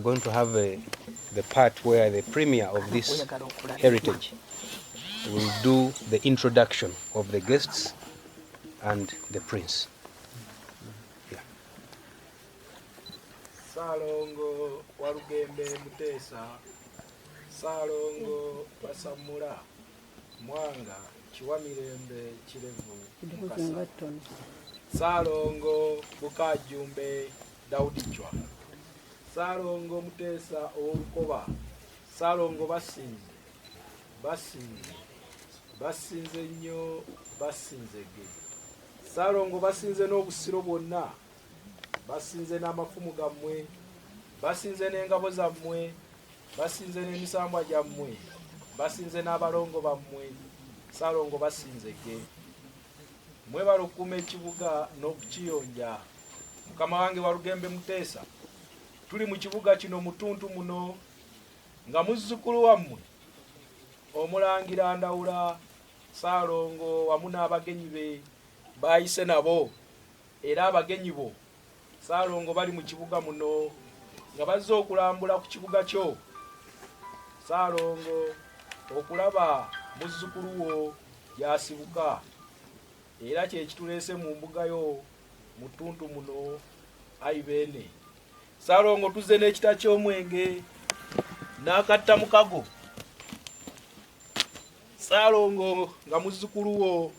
are going to have the part where the premier of this heritage will do the introduction of the guests and the prince. Yeah. Salongo Warugembe Mutesa, Salongo Basamura, Mwanga, Chiwamirembe Chirevu Mukasa, Salongo Bukajumbe Daudi Cwa, Salongo Mutesa Olukoba, Salongo basinze nnyo basinzege, Salongo basinze n'obusiro bwonna, basinze n'amafumu gammwe, basinze n'engabo zammwe, basinze n'emisambwa gyammwe, basinze n'abalongo bammwe, Salongo basinzege. Mwebale okukuuma ekibuga n'okukiyonja. Mukama wange Warugembe Mutesa, tuli mu kibuga kino mutuntu muno nga muzzukulu wammwe Omulangira Ndawula Salongo wamu n'abagenyi be bayise nabo, era abagenyi bo Ssaalongo bali mu kibuga muno nga bazze okulambula ku kibuga kyo. Ssaalongo okulaba muzzukulu wo gy'asibuka era kye kituleese mu mbuga yo mu ttuntu muno ayi beene. Ssaalongo tuzze n'ekita ky'omwenge n'akatta mukago. Ssaalongo nga muzzukulu wo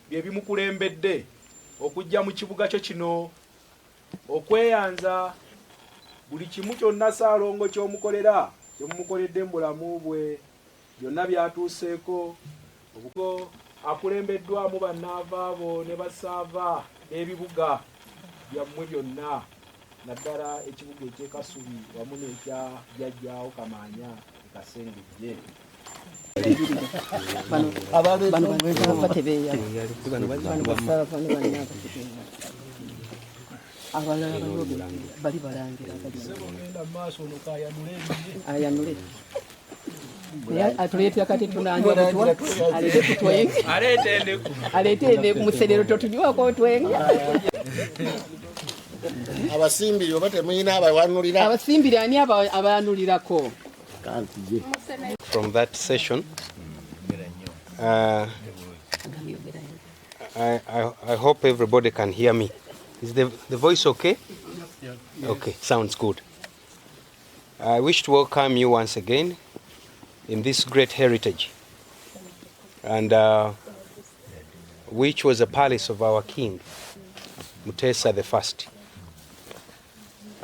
bye bimukulembedde okujja mu kibuga kyo kino okweyanza buli kimu kyonna Ssaalongo ky'omukolera kyemumukoledde mu bulamu bwe byonna byatuuseeko obuko akulembeddwamu bannaavaabo ne basaava n'ebibuga byammwe byonna naddala ekibuga eky'e Kasubi wamu n'ekya jjajjaawo Kamaanya e Kasengejje. Atuleetera kati tunanywa butwa alete kutwenga aleete muserero totunywako otwenga. Abasimbiri oba temuyina abawanulira? Abasimbiri ani abayanulirako? From that session, I hope everybody can hear me. Is the voice okay? Okay, sounds good. I wish to welcome you once again in this great heritage, and which was a palace of our king, Mutesa I.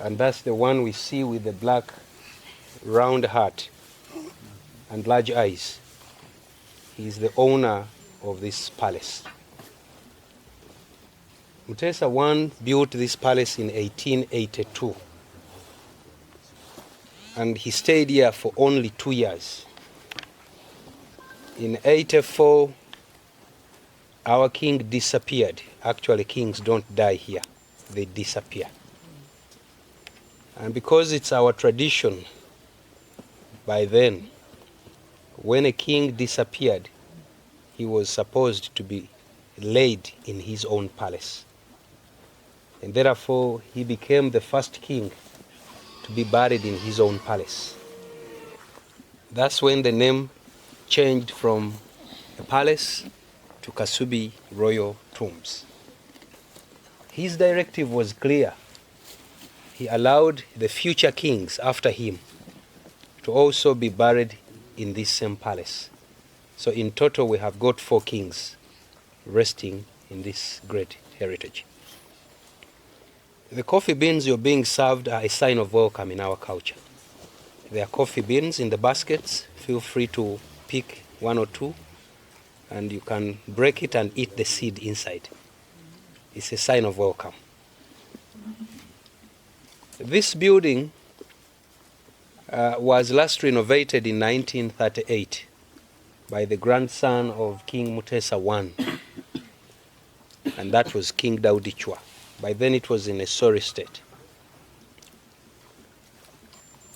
And that's the one we see with the black round hat and large eyes. He is the owner of this palace. Mutesa I built this palace in 1882. And he stayed here for only 2 years. In 84, our king disappeared. Actually, kings don't die here, they disappear. And because it's our tradition, by then, when a king disappeared, he was supposed to be laid in his own palace. And therefore, he became the first king to be buried in his own palace. That's when the name changed from a palace to Kasubi Royal Tombs. His directive was clear. He allowed the future kings after him to also be buried in this same palace. So in total, we have got 4 kings resting in this great heritage. The coffee beans you're being served are a sign of welcome in our culture. There are coffee beans in the baskets. Feel free to pick 1 or 2, and you can break it and eat the seed inside. It's a sign of welcome. This building was last renovated in 1938 by the grandson of King Mutesa I, and that was King Daudi Cwa. By then it was in a sorry state.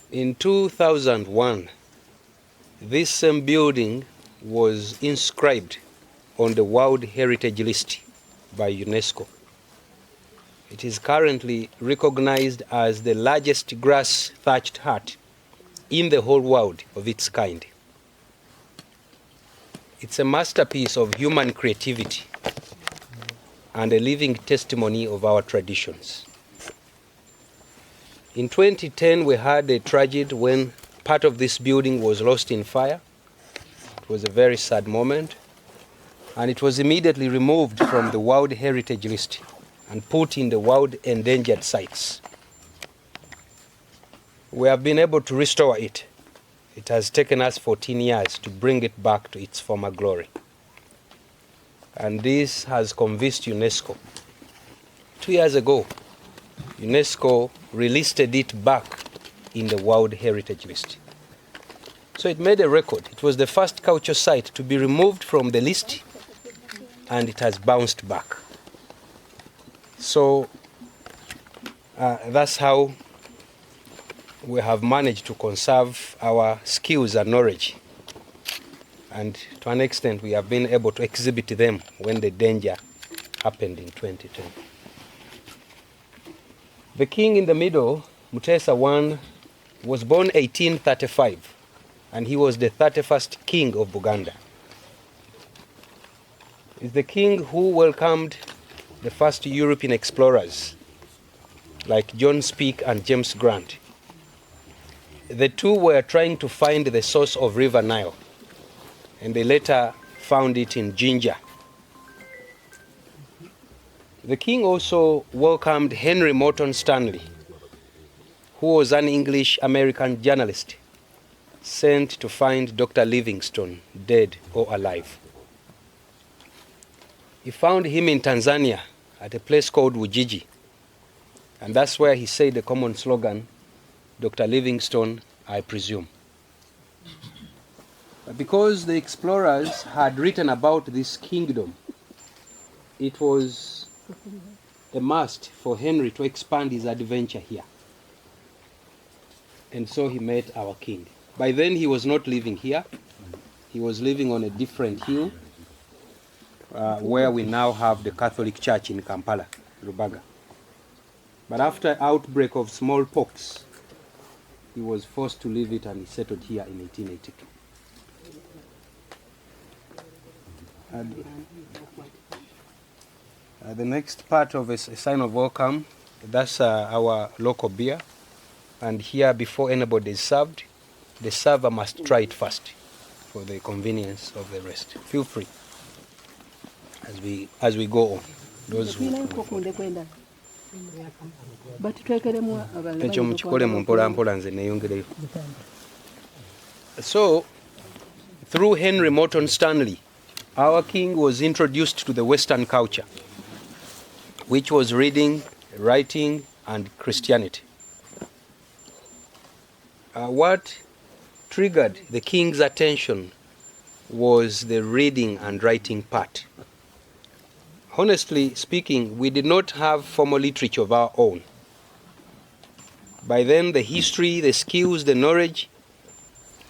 In 2001, this same building was inscribed on the World Heritage List by UNESCO. It is currently recognized as the largest grass-thatched hut in the whole world of its kind. It's a masterpiece of human creativity and a living testimony of our traditions. In 2010, we had a tragedy when part of this building was lost in fire. It was a very sad moment, and it was immediately removed from the World Heritage List and put in the World Endangered Sites. We have been able to restore it. It has taken us 14 years to bring it back to its former glory. And this has convinced UNESCO. 2 years ago, UNESCO relisted it back in the World Heritage List. So it made a record. It was the first culture site to be removed from the list, and it has bounced back. So that's how we have managed to conserve our skills and knowledge. And to an extent, we have been able to exhibit them when the danger happened in 2010. The king in the middle, Mutesa I, was born 1835, and he was the 31st king of Buganda. He's the king who welcomed the first European explorers like John Speke and James Grant. The two were trying to find the source of River Nile, and they later found it in Jinja. The king also welcomed Henry Morton Stanley, who was an English-American journalist sent to find Dr. Livingstone dead or alive. He found him in Tanzania at a place called Ujiji, and that's where he said the common slogan, Dr. Livingstone, I presume. But because the explorers had written about this kingdom, it was a must for Henry to expand his adventure here. And so he met our king. By then he was not living here. He was living on a different hill where we now have the Catholic Church in Kampala, Rubaga. But after outbreak of smallpox, he was forced to leave it and he settled here in 1882. The next part of a sign of welcome, that's our local beer. And here, before anybody is served, the server must try it first for the convenience of the rest. Feel free as we go on. Those who So, through Henry Morton Stanley, our king was introduced to the Western culture, which was reading, writing, and Christianity. What triggered the king's attention was the reading and writing part. Honestly speaking, we did not have formal literature of our own. By then, the history, the skills, the knowledge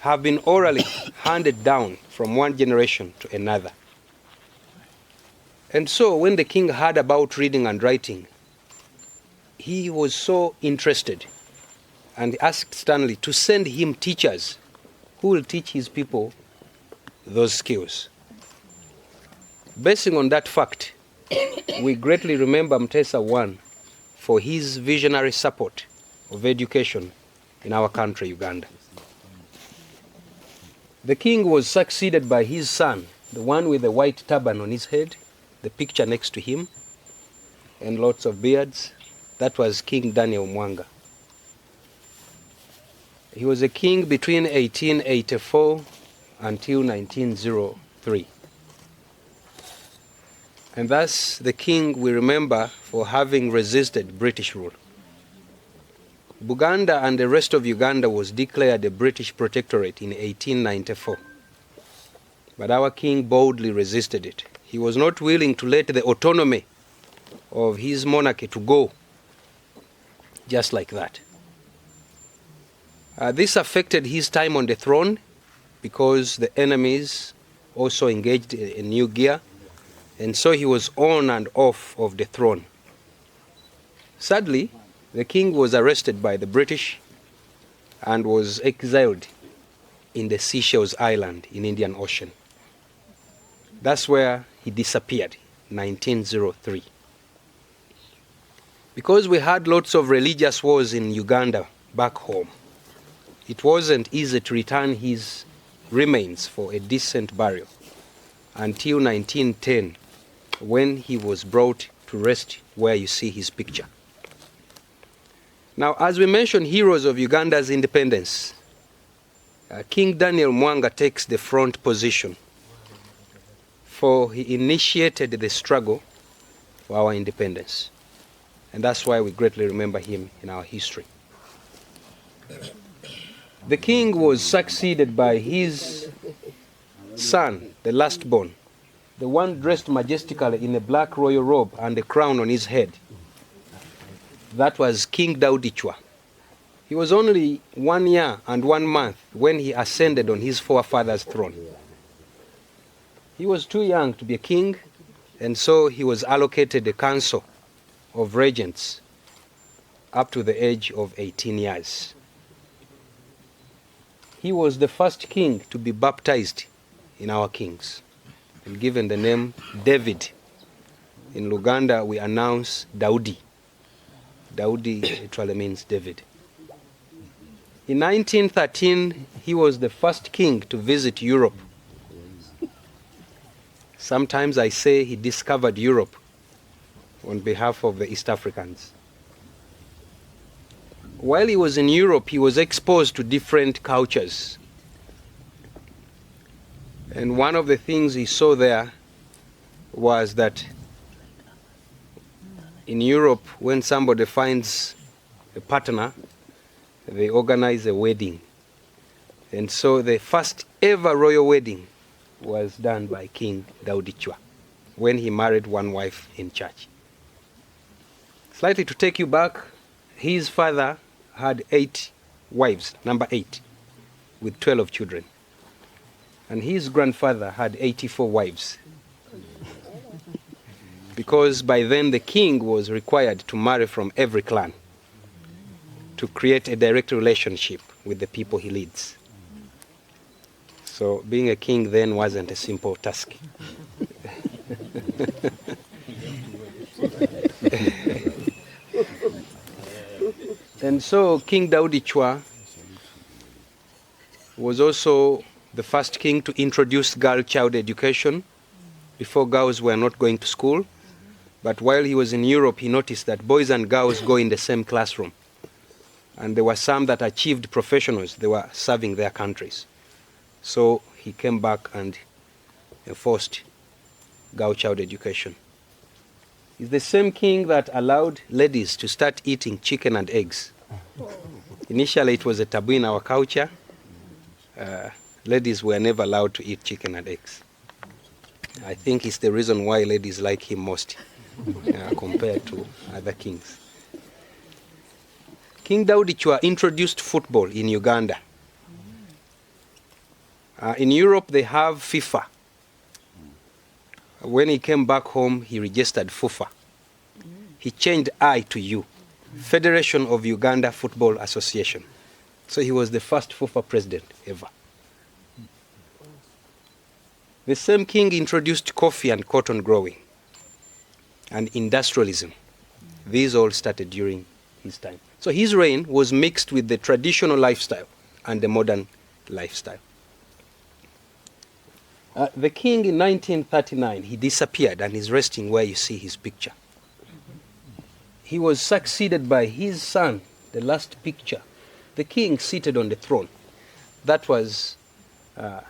have been orally handed down from one generation to another. And so when the king heard about reading and writing, he was so interested and asked Stanley to send him teachers who will teach his people those skills. Basing on that fact, we greatly remember Mutesa I for his visionary support of education in our country, Uganda. The king was succeeded by his son, the one with the white turban on his head, the picture next to him, and lots of beards. That was King Daniel Mwanga. He was a king between 1884 until 1903. And thus the king we remember for having resisted British rule. Buganda and the rest of Uganda was declared a British protectorate in 1894. But our king boldly resisted it. He was not willing to let the autonomy of his monarchy to go just like that. This affected his time on the throne because the enemies also engaged in new gear, and so he was on and off of the throne. Sadly, the king was arrested by the British and was exiled in the Seychelles Island in Indian Ocean. That's where he disappeared, 1903. Because we had lots of religious wars in Uganda back home, it wasn't easy to return his remains for a decent burial until 1910, when he was brought to rest where you see his picture. Now, as we mentioned heroes of Uganda's independence, King Daniel Mwanga takes the front position, for he initiated the struggle for our independence. And that's why we greatly remember him in our history. The king was succeeded by his son, the last born, the one dressed majestically in a black royal robe and a crown on his head. That was King Daudi Cwa. He was only 1 year and 1 month when he ascended on his forefather's throne. He was too young to be a king, and so he was allocated a council of regents up to the age of 18 years. He was the first king to be baptized in our kings and given the name David. In Luganda, we announce Daudi. Daudi literally means David. In 1913, he was the first king to visit Europe. Sometimes I say he discovered Europe on behalf of the East Africans. While he was in Europe, he was exposed to different cultures. And one of the things he saw there was that in Europe, when somebody finds a partner, they organize a wedding. And so the first ever royal wedding was done by King Daudi Cwa when he married one wife in church. Slightly to take you back, his father had 8 wives, number 8, with 12 children. And his grandfather had 84 wives. Because by then the king was required to marry from every clan to create a direct relationship with the people he leads. So being a king then wasn't a simple task. And so King Daudi Cwa was also the first king to introduce girl child education. Before, girls were not going to school. But while he was in Europe, he noticed that boys and girls go in the same classroom. And there were some that achieved professionals. They were serving their countries. So he came back and enforced girl child education. He's the same king that allowed ladies to start eating chicken and eggs. Initially, it was a taboo in our culture. Ladies were never allowed to eat chicken and eggs. I think it's the reason why ladies like him most compared to other kings. King Daudi Cwa introduced football in Uganda. In Europe, they have FIFA. When he came back home, he registered FUFA. He changed I to U, Federation of Uganda Football Association. So he was the first FUFA president ever. The same king introduced coffee and cotton growing and industrialism. These all started during his time. So his reign was mixed with the traditional lifestyle and the modern lifestyle. The king in 1939, he disappeared and is resting where you see his picture. He was succeeded by his son, the last picture, the king seated on the throne. That was,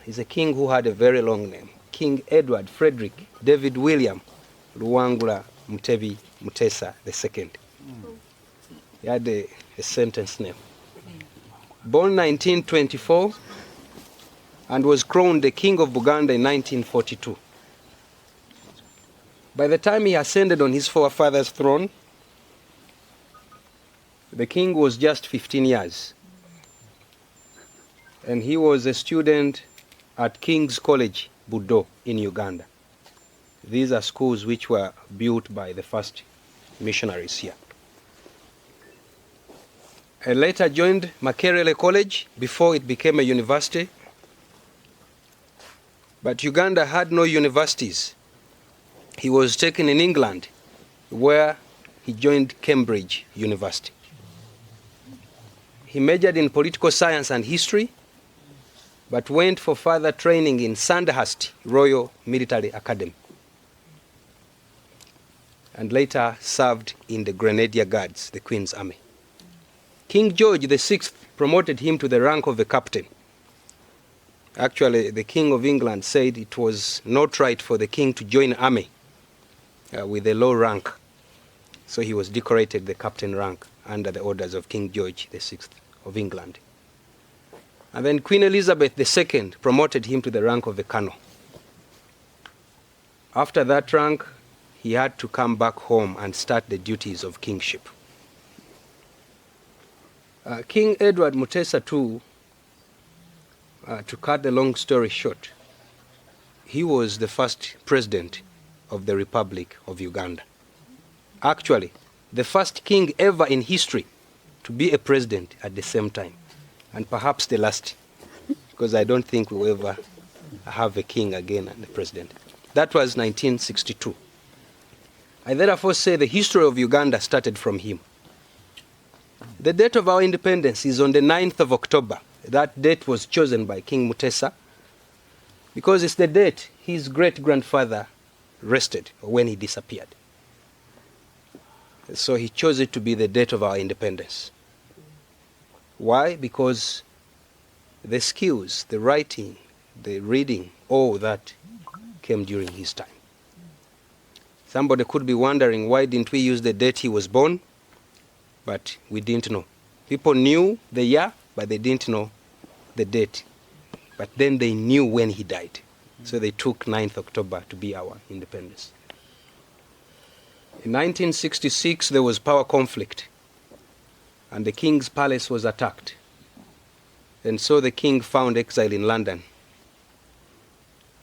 he's a king who had a very long name. King Edward Frederick David William Luwangula Mutebi Mutesa II. He had a sentence name. Born 1924 and was crowned the king of Buganda in 1942. By the time he ascended on his forefather's throne, the king was just 15 years. And he was a student at King's College, Budo, in Uganda. These are schools which were built by the first missionaries here. He later joined Makerere College before it became a university. But Uganda had no universities. He was taken in England, where he joined Cambridge University. He majored in political science and history, but went for further training in Sandhurst Royal Military Academy, and later served in the Grenadier Guards, the Queen's Army. King George VI promoted him to the rank of a captain. Actually, the King of England said it was not right for the king to join army with a low rank. So he was decorated the captain rank under the orders of King George VI of England. And then Queen Elizabeth II promoted him to the rank of a colonel. After that rank, he had to come back home and start the duties of kingship. King Edward Mutesa II, to cut the long story short, he was the first president of the Republic of Uganda. Actually, the first king ever in history to be a president at the same time, and perhaps the last, because I don't think we will ever have a king again and a president. That was 1962. I therefore say the history of Uganda started from him. The date of our independence is on the 9th of October. That date was chosen by King Mutesa because it's the date his great-grandfather rested when he disappeared. So he chose it to be the date of our independence. Why? Because the skills, the writing, the reading, all that came during his time. Somebody could be wondering, why didn't we use the date he was born? But we didn't know. People knew the year, but they didn't know the date. But then they knew when he died. So they took 9th October to be our independence. In 1966, there was power conflict, and the king's palace was attacked. And so the king found exile in London.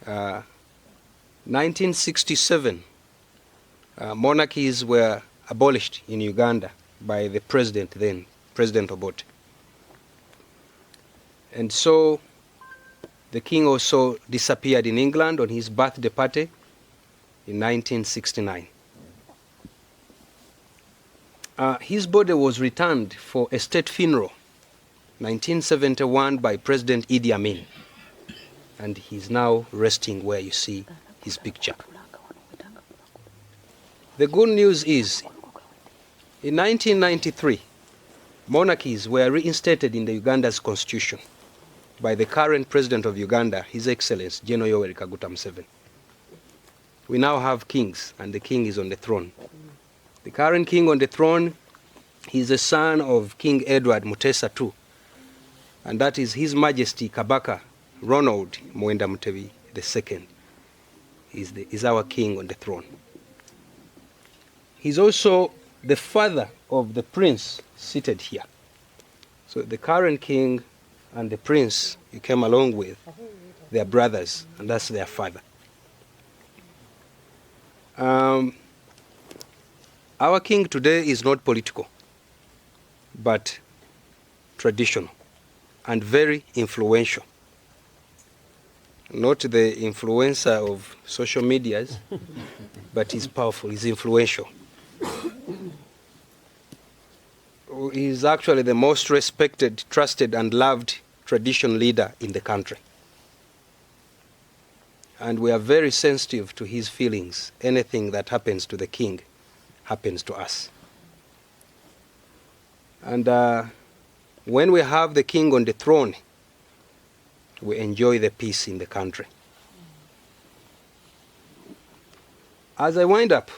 1967, monarchies were abolished in Uganda by the president then, President Obote. And so the king also disappeared in England on his birthday party in 1969. His body was returned for a state funeral, 1971, by President Idi Amin. And he's now resting where you see his picture. The good news is, in 1993, monarchies were reinstated in the Uganda's constitution by the current president of Uganda, His Excellency General Yoweri Kaguta Museveni. We now have kings, and the king is on the throne. The current king on the throne, he's the son of King Edward Mutesa II, and that is His Majesty Kabaka Ronald Muwenda Mutebi II is our king on the throne. He's also the father of the prince seated here. So the current king and the prince you came along with, they are brothers, and that's their father. Our king today is not political, but traditional and very influential. Not the influencer of social medias, but he's powerful, he's influential. He's actually the most respected, trusted, and loved tradition leader in the country. And we are very sensitive to his feelings. Anything that happens to the king happens to us. And when we have the king on the throne, we enjoy the peace in the country. As I wind up,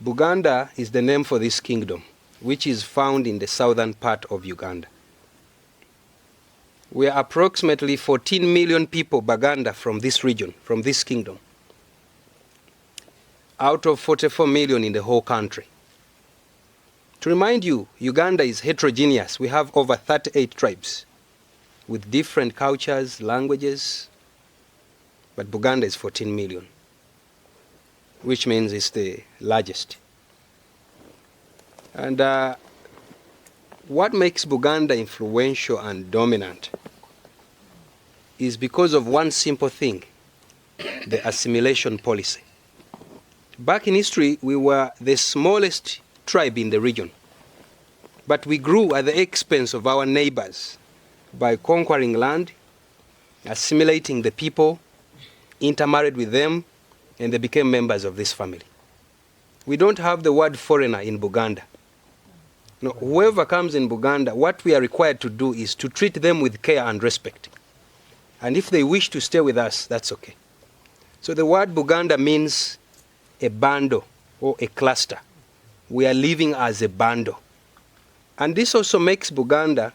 Buganda is the name for this kingdom, which is found in the southern part of Uganda. We are approximately 14 million people, Baganda, from this region, from this kingdom, out of 44 million in the whole country. To remind you, Uganda is heterogeneous. We have over 38 tribes with different cultures, languages, but Buganda is 14 million, which means it's the largest. And what makes Buganda influential and dominant is because of one simple thing, the assimilation policy. Back in history, we were the smallest tribe in the region, but we grew at the expense of our neighbors by conquering land, assimilating the people, intermarried with them, and they became members of this family. We don't have the word foreigner in Buganda. No, whoever comes in Buganda, what we are required to do is to treat them with care and respect. And if they wish to stay with us, that's okay. So the word Buganda means a bando or a cluster. We are living as a bando. And this also makes Buganda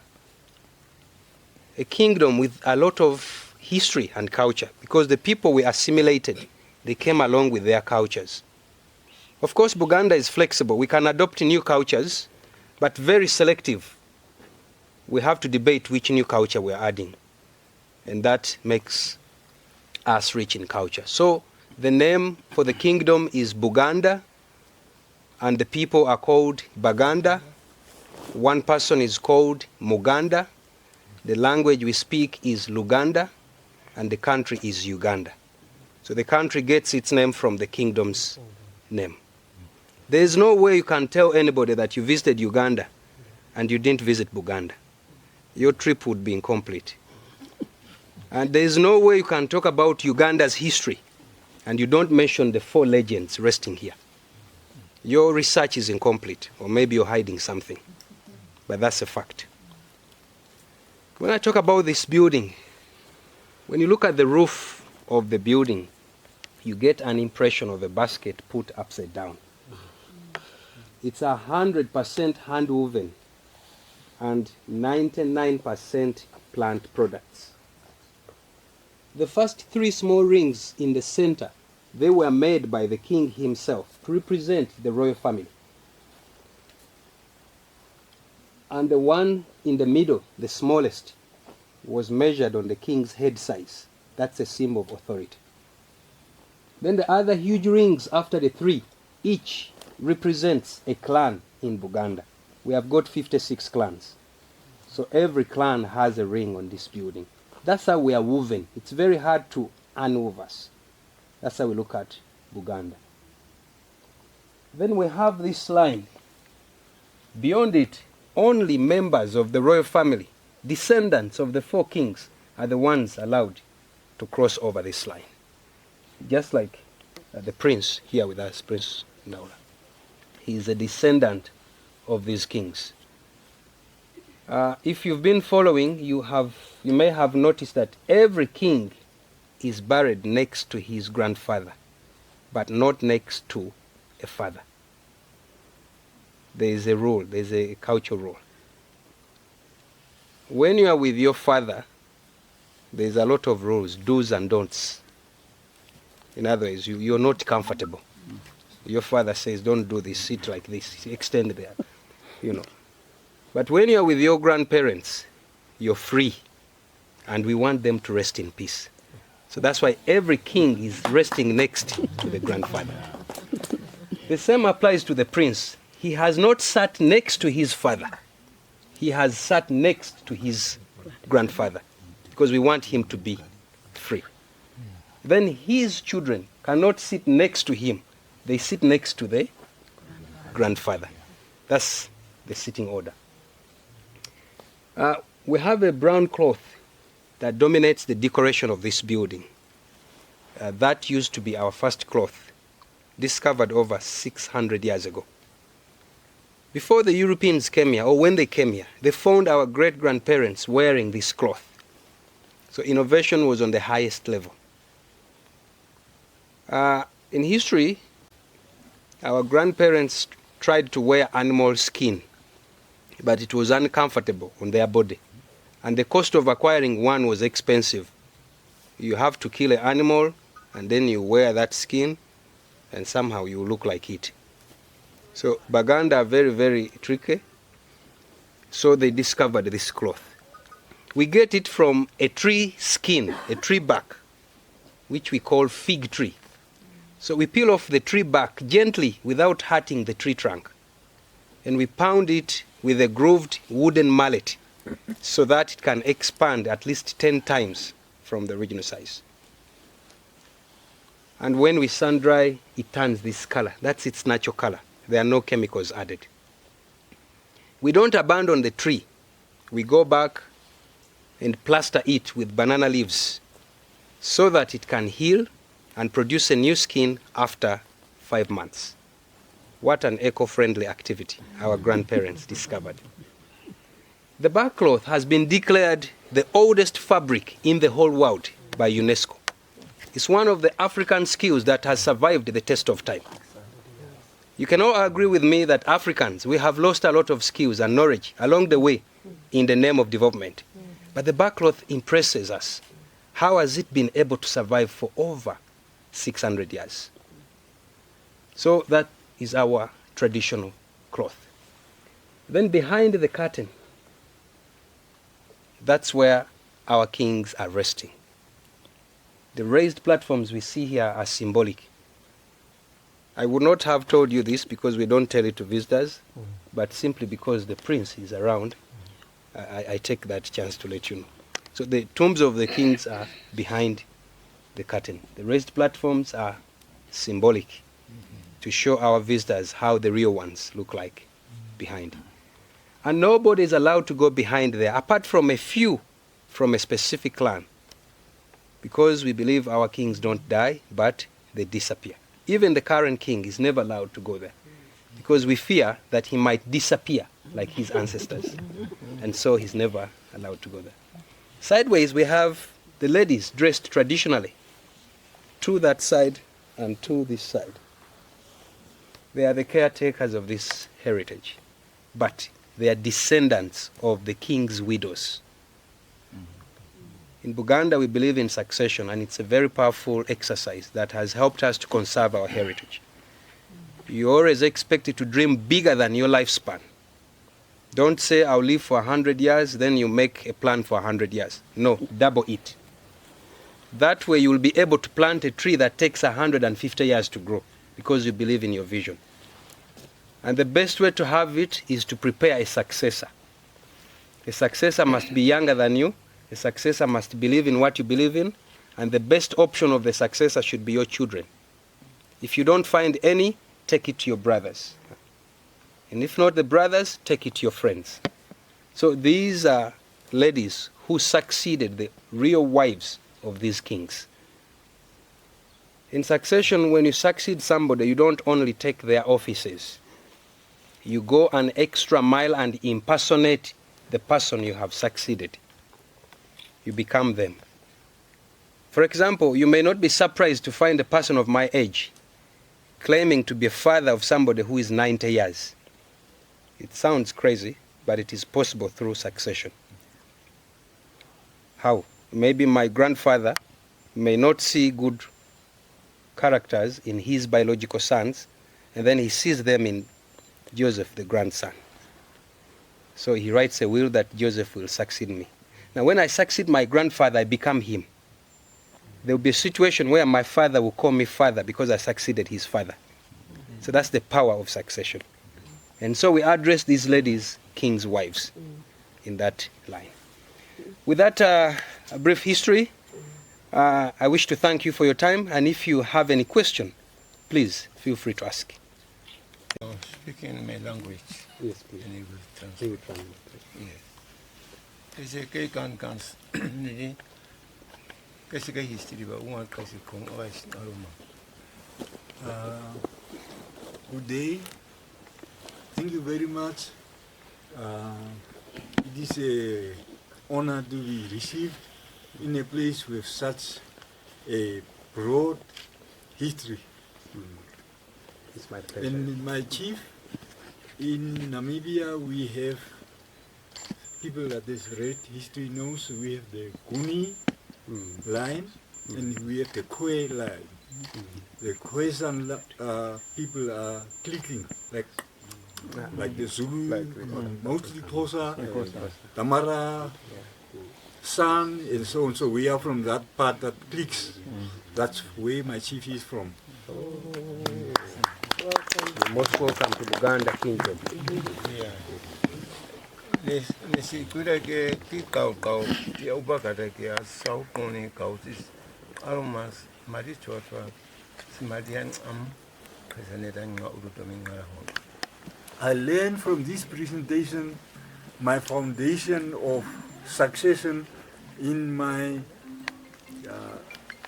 a kingdom with a lot of history and culture, because the people we assimilated, they came along with their cultures. Of course, Buganda is flexible. We can adopt new cultures, but very selective. We have to debate which new culture we're adding. And that makes us rich in culture. So the name for the kingdom is Buganda, and the people are called Baganda, One person is called Muganda. The language we speak is Luganda, and the country is Uganda. So the country gets its name from the kingdom's name. There is no way you can tell anybody that you visited Uganda and you didn't visit Buganda. Your trip would be incomplete. And there is no way you can talk about Uganda's history and you don't mention the 4 legends resting here. Your research is incomplete, or maybe you're hiding something. But that's a fact. When I talk about this building, when you look at the roof of the building, you get an impression of a basket put upside down. It's 100% hand-woven and 99% plant products. The first 3 small rings in the center, they were made by the king himself to represent the royal family. And the one in the middle, the smallest, was measured on the king's head size. That's a symbol of authority. Then the other huge rings after the 3, each represents a clan in Buganda. We have got 56 clans. So every clan has a ring on this building. That's how we are woven. It's very hard to unwove us. That's how we look at Buganda. Then we have this line. Beyond it, only members of the royal family, descendants of the 4 kings, are the ones allowed to cross over this line. Just like the prince here with us, Prince Naula. He is a descendant of these kings. If you've been following, you may have noticed that every king is buried next to his grandfather, but not next to a father. There is a rule, there is a cultural rule. When you are with your father, there is a lot of rules, do's and don'ts. In other words, you're not comfortable. Your father says, don't do this, sit like this, extend there, you know. But when you're with your grandparents, you're free, and we want them to rest in peace. So that's why every king is resting next to the grandfather. The same applies to the prince. He has not sat next to his father. He has sat next to his grandfather, because we want him to be free. Then his children cannot sit next to him. They sit next to the grandfather. That's the sitting order. We have a brown cloth that dominates the decoration of this building. That used to be our first cloth, discovered over 600 years ago. Before the Europeans came here, or when they came here, they found our great-grandparents wearing this cloth. So innovation was on the highest level. In history, our grandparents tried to wear animal skin, but it was uncomfortable on their body. And the cost of acquiring one was expensive. You have to kill an animal, and then you wear that skin, and somehow you look like it. So Baganda are very, very tricky. So they discovered this cloth. We get it from a tree skin, a tree bark, which we call fig tree. So we peel off the tree bark gently without hurting the tree trunk. And we pound it with a grooved wooden mallet so that it can expand at least 10 times from the original size. And when we sun dry, it turns this color. That's its natural color. There are no chemicals added. We don't abandon the tree. We go back and plaster it with banana leaves so that it can heal and produce a new skin after 5 months. What an eco-friendly activity our grandparents discovered. The bark cloth has been declared the oldest fabric in the whole world by UNESCO. It's one of the African skills that has survived the test of time. You can all agree with me that Africans, we have lost a lot of skills and knowledge along the way in the name of development. But the bark cloth impresses us. How has it been able to survive for over 600 years? So that is our traditional cloth. Then behind the curtain, that's where our kings are resting. The raised platforms we see here are symbolic. I would not have told you this because we don't tell it to visitors, but simply because the prince is around, I take that chance to let you know. So the tombs of the kings are behind the curtain. The raised platforms are symbolic to show our visitors how the real ones look like behind. And nobody is allowed to go behind there, apart from a few from a specific clan, because we believe our kings don't die, but they disappear. Even the current king is never allowed to go there, because we fear that he might disappear like his ancestors, and so he's never allowed to go there. Sideways, we have the ladies dressed traditionally, to that side and to this side. They are the caretakers of this heritage, but they are descendants of the king's widows. In Buganda, we believe in succession, and it's a very powerful exercise that has helped us to conserve our heritage. You're always expected to dream bigger than your lifespan. Don't say, I'll live for 100 years, then you make a plan for 100 years. No, double it. That way you will be able to plant a tree that takes 150 years to grow, because you believe in your vision. And the best way to have it is to prepare a successor. A successor must be younger than you. A successor must believe in what you believe in. And the best option of the successor should be your children. If you don't find any, take it to your brothers. And if not the brothers, take it to your friends. So these are ladies who succeeded the real wives of these kings. In succession, when you succeed somebody, you don't only take their offices. You go an extra mile and impersonate the person you have succeeded. You become them. For example, you may not be surprised to find a person of my age claiming to be a father of somebody who is 90 years. It sounds crazy, but it is possible through succession. How? Maybe my grandfather may not see good characters in his biological sons, and then he sees them in Joseph, the grandson. So he writes a will that Joseph will succeed me. Now, when I succeed my grandfather, I become him. There will be a situation where my father will call me father because I succeeded his father. So that's the power of succession. And so we address these ladies, king's wives, in that line. With that a brief history, I wish to thank you for your time. And if you have any question, please feel free to ask. Speaking my language. Yes, please. And it will translate. Yes. Kasi kay kan nini kasi kay history ba uwan kasi kung ois aroma. Good day. Thank you very much. It is an honor to be received in a place with such a broad history. It's my pleasure. And my chief, in Namibia we have people that has read history knows we have the Kuni line and we have the Kwe line. The Kwesan people are clicking like the Zulu, mostly Xhosa, Tamara, San, and so on. So we are from that part that clicks. That's where my chief is from. You're most welcome to Buganda Kingdom. Yeah. Nesi kuda ke ki kau ya ubakata ke asau koni kau tis aromas mari chotwa simadian kasaneta nga urutominga ho. I learned from this presentation my foundation of succession in my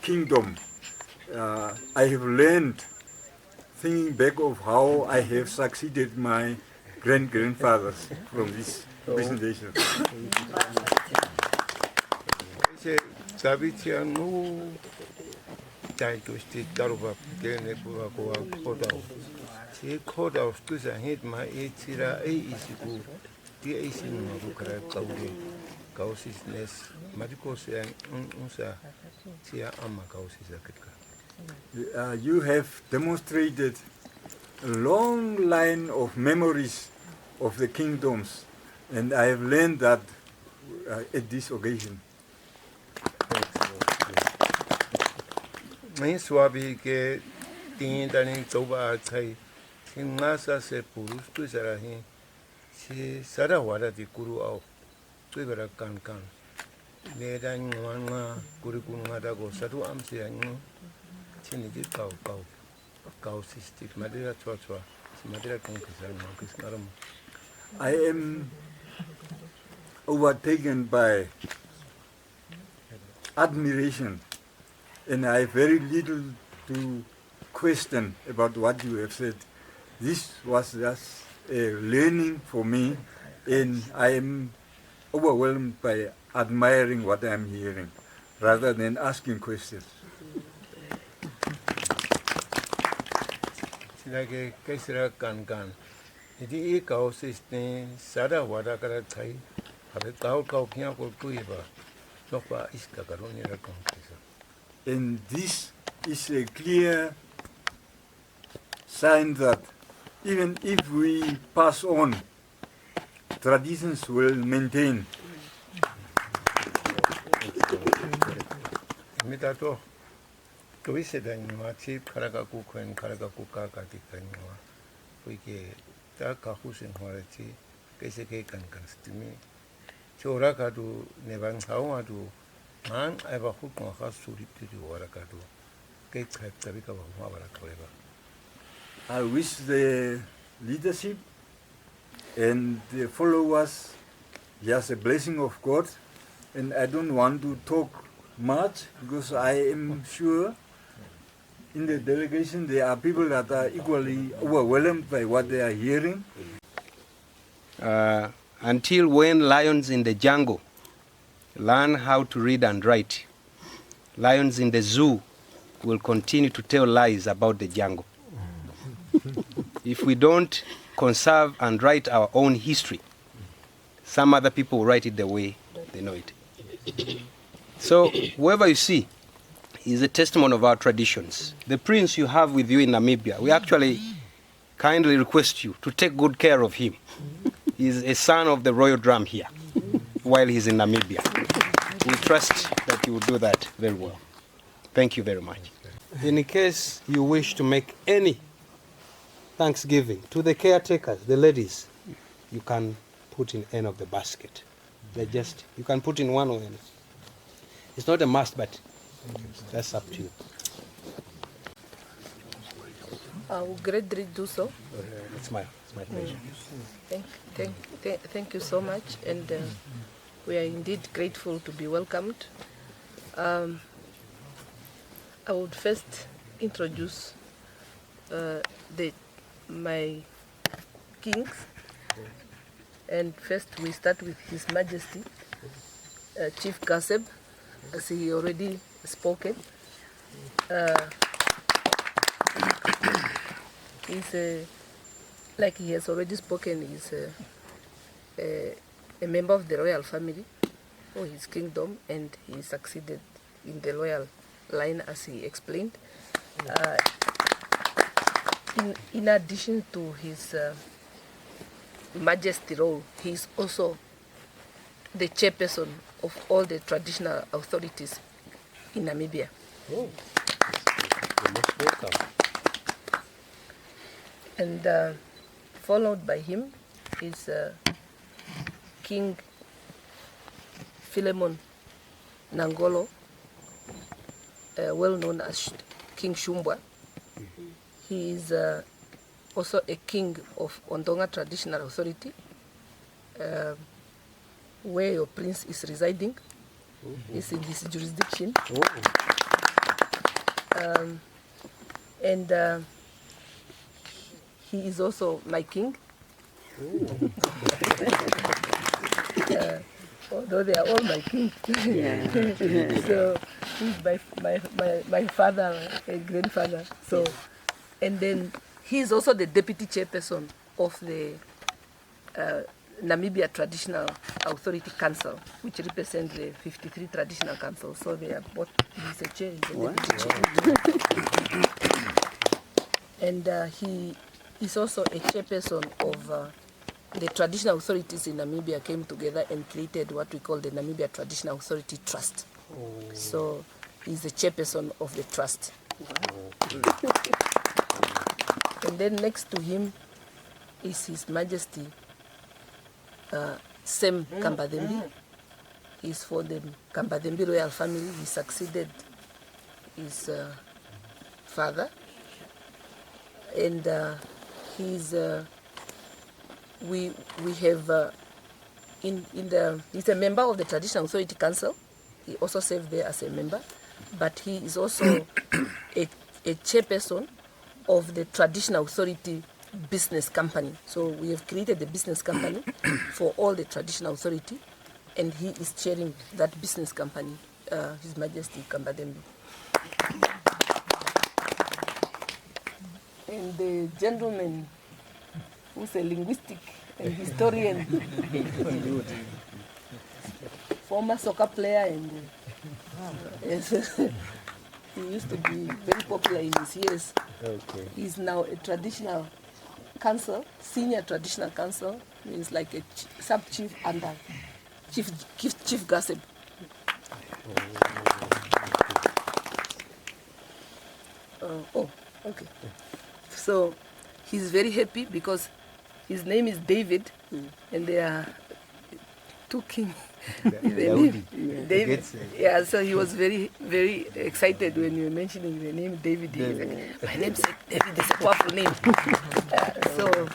kingdom. I have learned, thinking back of how I have succeeded my grandfathers from this presentation. Sabitia no tai to sti taruba kene kuwa kota. Si kota ustuza hit ma etira isiku ti isimu mabukara kauri kausisnes madikos yang unsa tia ama kausisa ketka. You have demonstrated a long line of memories of the kingdoms, and I have learned that at this occasion. Mai swabi ke tindaning toba chai ngasa se purus tu sarahi si sara wada di kuru au tu bara kan ne dan ngwa kuru ngada go satu am si ang chini ji kau sistik madira chwa madira kong kisar mo kisnaram. I am overtaken by admiration, and I have very little to question about what you have said. This was just a learning for me, and I am overwhelmed by admiring what I am hearing, rather than asking questions. Like Kaisra kan. Jadi kau sistem sada wada kara thai, habe kau kian ko tuiba, nokpa iska karoni rakon kisa. And this is a clear sign that even if we pass on, traditions will maintain. Mitato, kau isi dan macam karagaku kuen karagaku kakati kanwa, puike tak kahusin horati, kaise kan stimi, cora kadu nebang hawa tu. Man, I have a hook on her suri to Warakadu. Kate had Tabika of Mavarakweva. I wish the leadership and the followers just a blessing of God, and I don't want to talk much because I am sure in the delegation there are people that are equally overwhelmed by what they are hearing. Until when lions in the jungle learn how to read and write, lions in the zoo will continue to tell lies about the jungle. If we don't conserve and write our own history, some other people will write it the way they know it. So whoever you see is a testimony of our traditions. The prince you have with you in Namibia, we actually kindly request you to take good care of him. He's a son of the royal drum here while he's in Namibia. We trust that you will do that very well. Thank you very much. In case you wish to make any thanksgiving to the caretakers, the ladies, you can put in any of the basket. You can put in one or any. It's not a must, but that's up to you. I will greatly do so. It's my pleasure. Thank you so much, and we are indeed grateful to be welcomed. I would first introduce my kings, and first we start with His Majesty Chief Kasubi, as he already spoken. Like he has already spoken, he's a member of the royal family for his kingdom, and he succeeded in the royal line, as he explained. In addition to his majesty role, he is also the chairperson of all the traditional authorities in Namibia. Oh. You're most welcome. And followed by him is King Philemon Nangolo, well known as King Shumbwa. He is also a king of Ondonga Traditional Authority, where your prince is residing. Is in his jurisdiction. And he is also my king. Although they are all my kings. So he's my father and grandfather. So, and then he is also the deputy chairperson of the Namibia Traditional Authority Council, which represents the 53 traditional councils. So they are both, he's a chair, he's a deputy chair. And he is also a chairperson of the traditional authorities in Namibia came together and created what we call the Namibia Traditional Authority Trust. So he's the chairperson of the trust. And then next to him is His Majesty Sem Kambadembi. He's for the Kambadembi royal family. He succeeded his father. And he's we have he's a member of the Traditional Authority Council. He also served there as a member, but he is also a chairperson of the Traditional Authority Business Company. So we have created a business company for all the Traditional Authority, and he is chairing that business company, His Majesty Kambadembi. And the gentleman who's a linguistic and historian, former soccer player, and yes, he used to be very popular in his years. Okay. He's now a traditional council, senior traditional council, means like a sub-chief under chief gossip. Okay. So he's very happy because his name is David, and there are two kings. David. Yeah, so he was very, very excited when you were mentioning the name David. He was like, my name's David, is a powerful name. So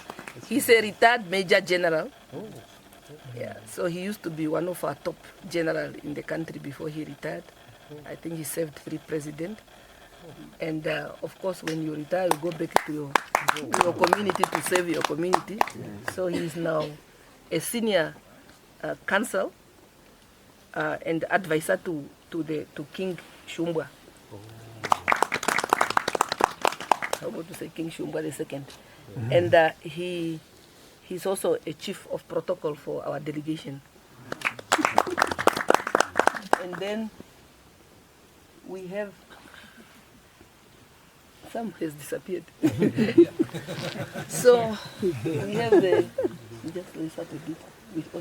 he's a retired Major General. Yeah, so he used to be one of our top generals in the country before he retired. I think he served 3 presidents. And of course, when you retire, you go back to your community to serve your community. So he's now a senior counsel and advisor to King Shumbwa. How about to say King Shumbwa II? And he's also a chief of protocol for our delegation. And then we have some has disappeared. So we have the just restart a bit with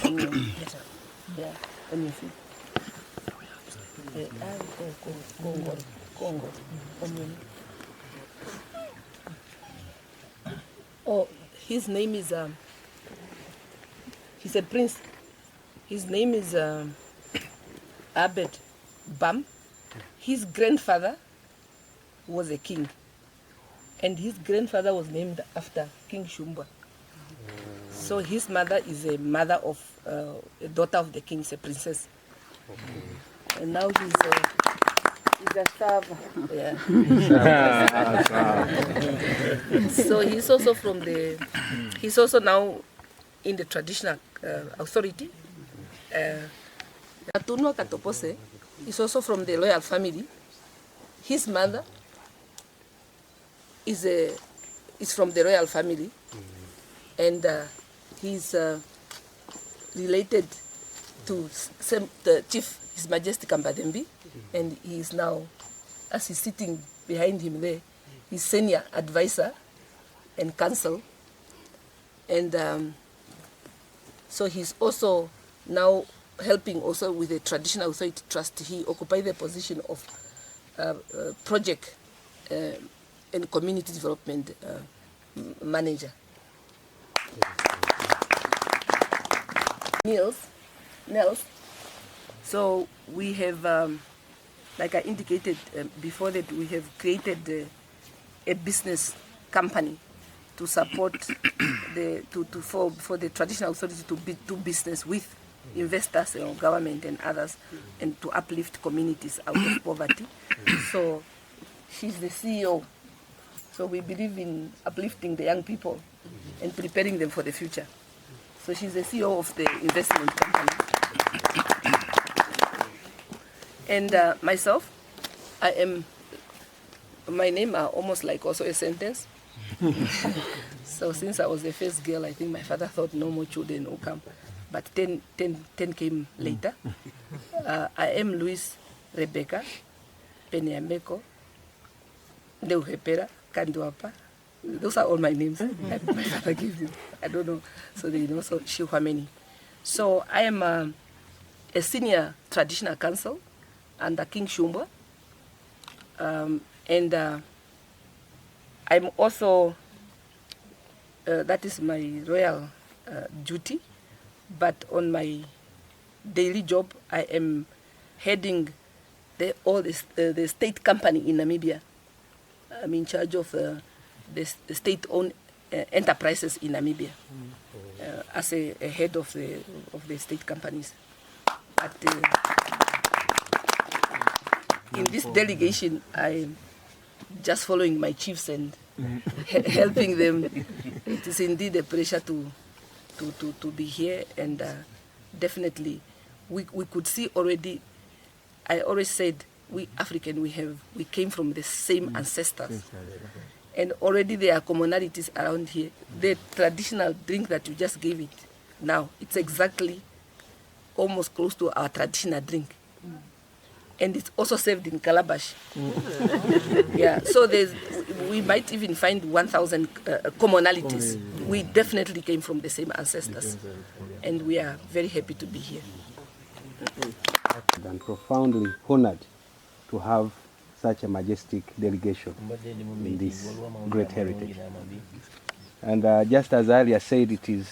onion. Yeah, onion seed. Congo, onion. Oh, his name is he's a prince. His name is Abed Bam. His grandfather was a king, and his grandfather was named after King Shumbwa. So his mother is a mother of a daughter of the king, a princess. And now he's a server. Yeah. So he's also he's also now in the traditional authority. Atunwa Katopose is also from the royal family. His mother is from the royal family, and he's related to the chief, His Majesty Kambadembi, and he is now, as he's sitting behind him there, he's senior advisor and counsel, and so he's also now helping also with the Traditional Authority Trust. He occupies the position of project and community development manager. Nels. So we have, like I indicated before, that we have created a business company to support for the Traditional Authority to do business with investors, government and others, and to uplift communities out of poverty. So she's the CEO. So we believe in uplifting the young people and preparing them for the future. So she's the CEO of the investment company. And myself, my name are almost like also a sentence. So since I was the first girl, I think my father thought no more children will come. But 10 came later. I am Luis Rebecca Penyameko Deuhepera Kanduapa. Those are all my names. My father gave them. I don't know. So they know. So Shiwameni. So I am a senior traditional counsel under King Shumbwa. And I'm also that is my royal duty. But on my daily job, I am heading the state company in Namibia. I'm in charge of the state-owned enterprises in Namibia as a head of the state companies. But in this delegation, I'm just following my chiefs and helping them. It is indeed a pleasure to be here, and definitely we could see already. I always said we African we came from the same ancestors, and already there are commonalities around here. The traditional drink that you just gave it now, it's exactly almost close to our traditional drink. And it's also served in calabash. Yeah, so we might even find 1,000 commonalities. We definitely came from the same ancestors, and we are very happy to be here. And profoundly honored to have such a majestic delegation in this great heritage. And just as earlier said, it is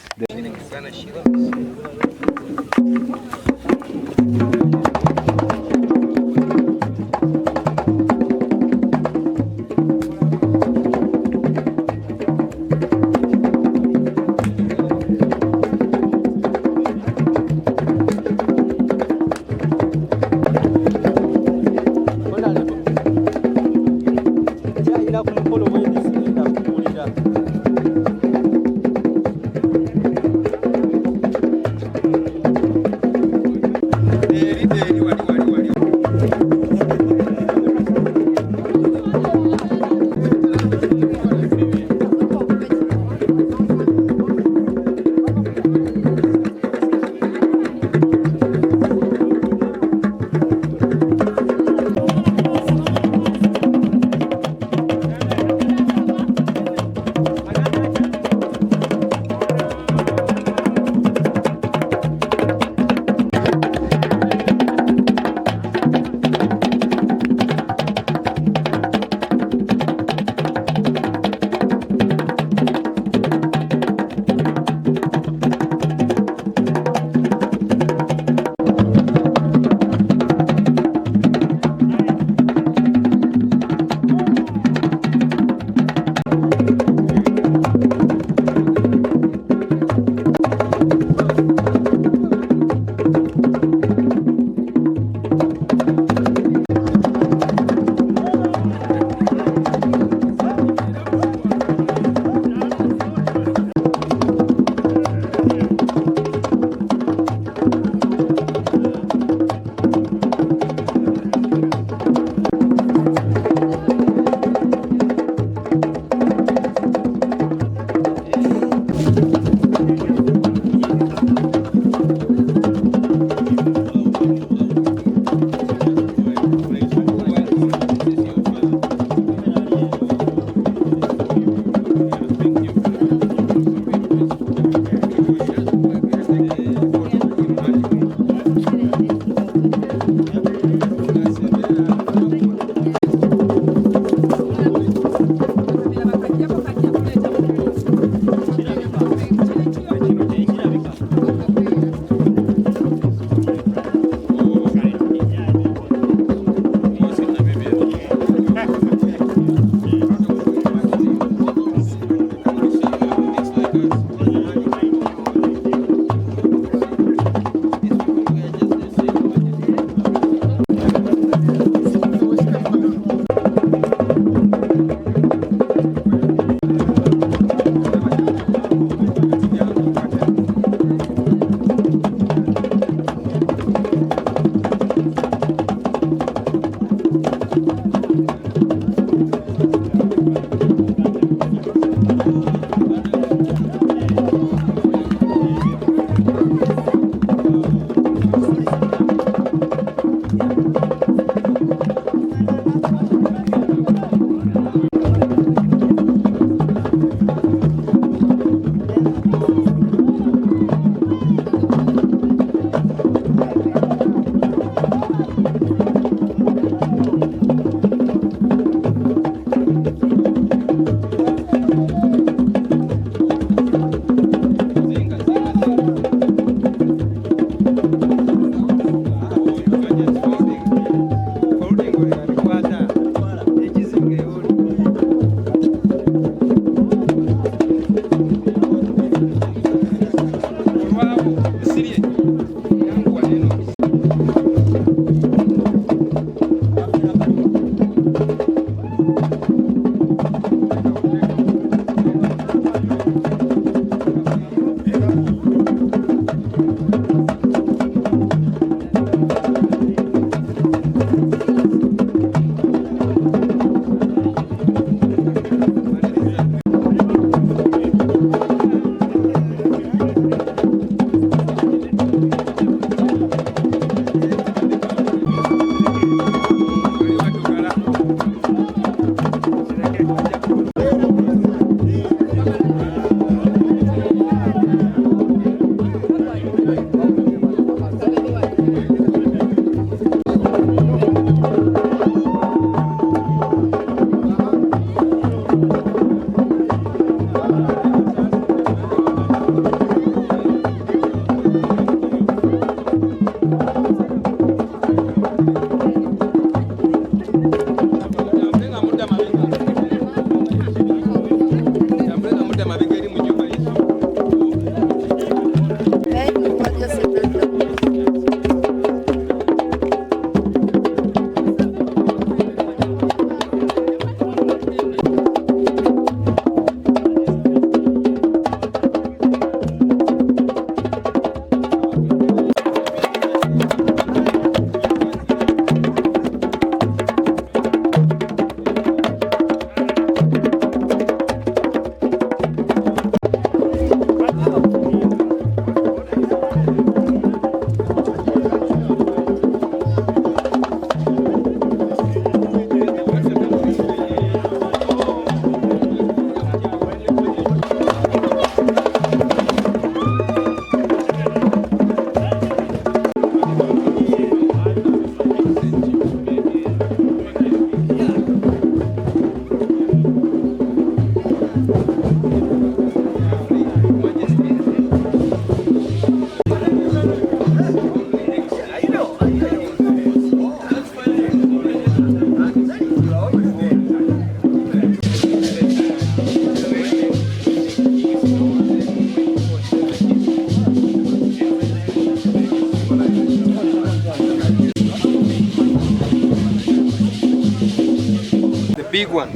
big one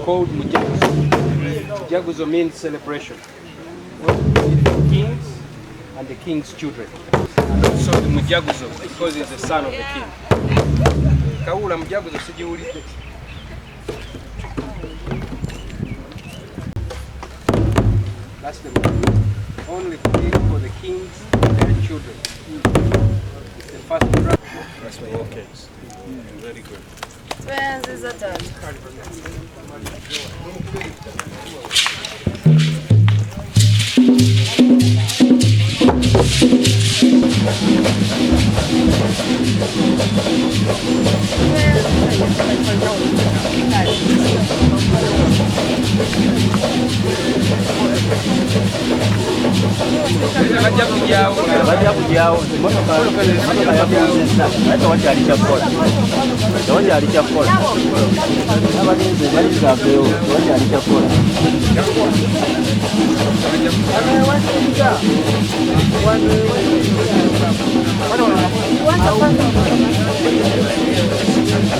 called Mujaguzo. Mujaguzo means celebration. The kings and the king's children. And also the Mujaguzo because he's the son of the king. Kaula Mujaguzo sijiulide. That's the only thing for the kings and their children. It's the first draft. That's why okay. Very good. Where is that?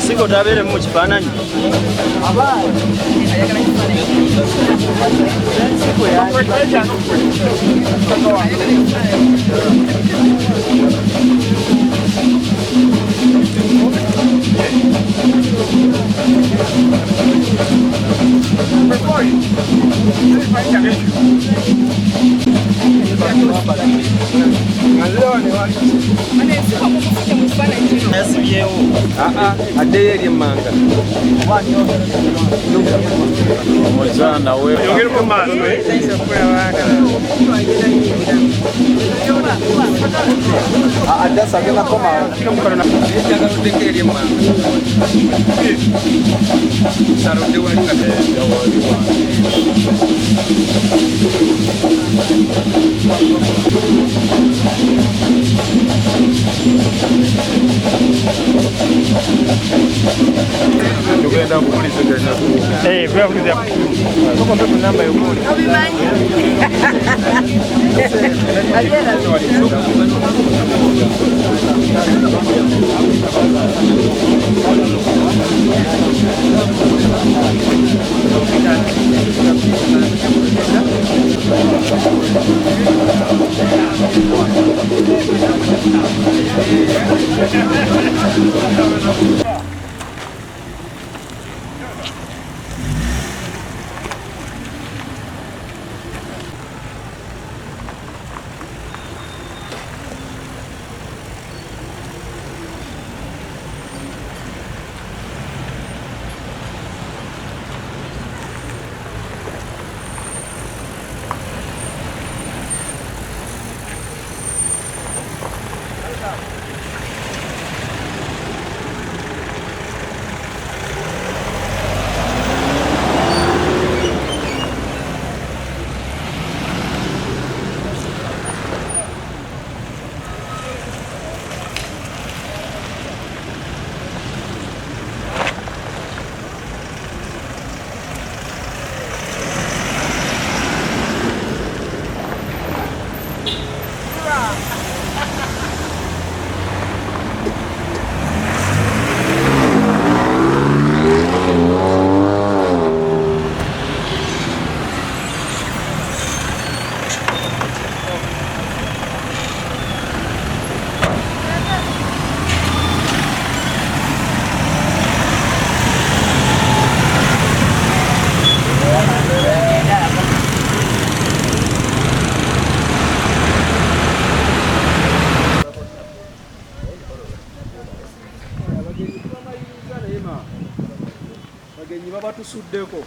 Singo tabere mu kifaananyi Adeyeri Mwanga. Muzana we yongera ku maso adasa gena koma Mukano na jaga Adeyeri Mwanga. Sarode wali kate tugenda kukuliziganya byakuliza koko ndo namba yokuli Obimanyi. tusuddeko